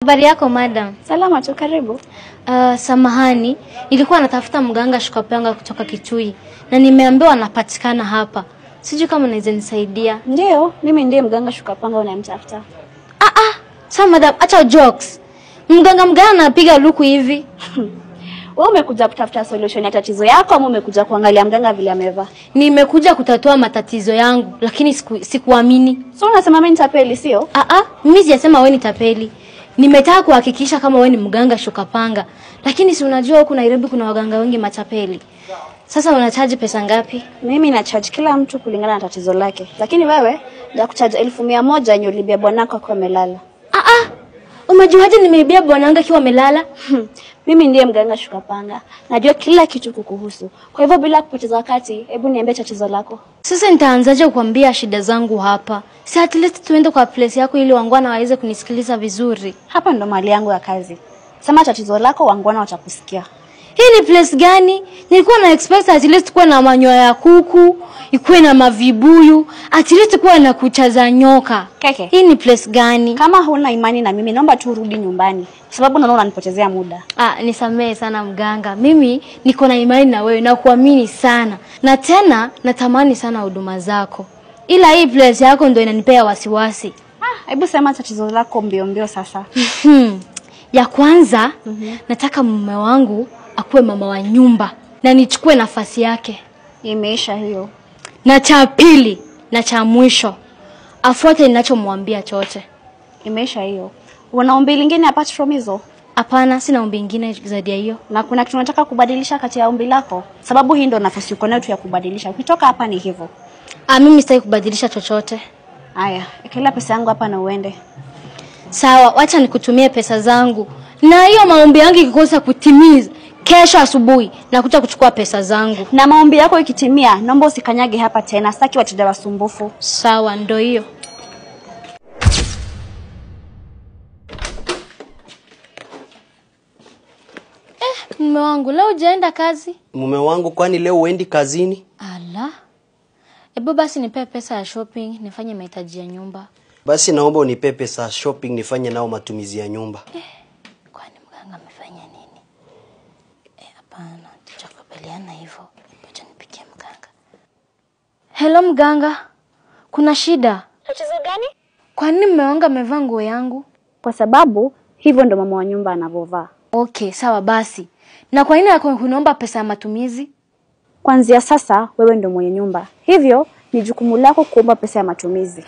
Habari yako madam? Salama tu, karibu. Samahani, nilikuwa natafuta mganga Shukapanga kutoka Kitui na nimeambiwa anapatikana hapa. Sijui kama unaweza nisaidia. Ndio, mimi ndiye mganga Shukapanga unayemtafuta. Sawa madam, acha jokes. Mganga anapiga luku hivi. Wewe umekuja kutafuta solution ya tatizo yako ama umekuja kuangalia mganga vile amevaa? Nimekuja kutatua matatizo yangu, lakini sikuamini. So unasema mimi nitapeli, sio? Mimi sijasema wewe ni tapeli. Nimetaka kuhakikisha kama wewe ni mganga Shukapanga. Lakini si unajua huku Nairobi kuna waganga wengi matapeli. Sasa unachaji pesa ngapi? Mimi na charge kila mtu kulingana na tatizo lake. Lakini wewe nitakucharge 1100 yenye ulibia bwanako akiwa amelala. Umejuaje nimeibia bwanangu akiwa amelala? Mimi ndiye mganga Shukapanga. Najua kila kitu kukuhusu. Kwa hivyo bila kupoteza wakati, hebu niambie tatizo lako. Sasa nitaanzaje kukuambia shida zangu hapa? Si at least tuende kwa place yako ili wangwana waweze kunisikiliza vizuri. Hapa ndo mahali yangu ya kazi. Sema tatizo lako, wangwana watakusikia. Hii ni place gani? Nilikuwa na expect at least kuwa na manyoya ya kuku, ikuwe na mavibuyu, at least kuwa na kucha za nyoka. Keke. Hii ni place gani? Kama huna imani na mimi, naomba tu urudi nyumbani. Sababu naona unanipotezea muda. Nisamehe sana mganga. Mimi niko na imani na wewe na kuamini sana. Na tena natamani sana huduma zako. Ila hii place yako ndio inanipea wasiwasi. Hebu sema tatizo lako mbio sasa. Ya kwanza, nataka mume wangu akuwe mama wa nyumba na nichukue nafasi yake. Imeisha hiyo. Na cha pili na cha mwisho, afuate ninachomwambia chote. Imeisha hiyo. Una ombi lingine apart from hizo? Hapana, sina ombi lingine zaidi ya hiyo. Na kuna kitu unataka kubadilisha kati ya ombi lako? Sababu hii ndio nafasi uko nayo tu ya kubadilisha. Ukitoka hapa ni hivyo. Mimi sitaki kubadilisha chochote. Haya, ekelea pesa yangu hapa na uende. Sawa, wacha nikutumie pesa zangu. Na hiyo maombi yangu ikikosa kutimiza, kesho asubuhi nakuja kuchukua pesa zangu. Na maombi yako ikitimia, naomba usikanyage hapa tena. Sitaki wateja wasumbufu. Sawa, ndio hiyo. Mume wangu, leo hujaenda kazi? Mume wangu, kwani leo uendi kazini? Ala. Basi nipe pesa ya shopping, nifanye mahitaji ya nyumba. Basi naomba unipe pesa ya shopping nifanye nao matumizi ya nyumba. Kwani mganga amefanya nini? Hapana, tutakubaliana hivyo. Acha nipigie mganga. Hello mganga. Kuna shida? Tatizo gani? Kwa nini mume wangu amevaa nguo yangu? Kwa sababu hivyo ndo mama wa nyumba anavovaa. Okay, sawa basi. Na kwa nini kuniomba pesa ya matumizi? Kuanzia sasa wewe ndo mwenye nyumba. Hivyo ni jukumu lako kuomba pesa ya matumizi.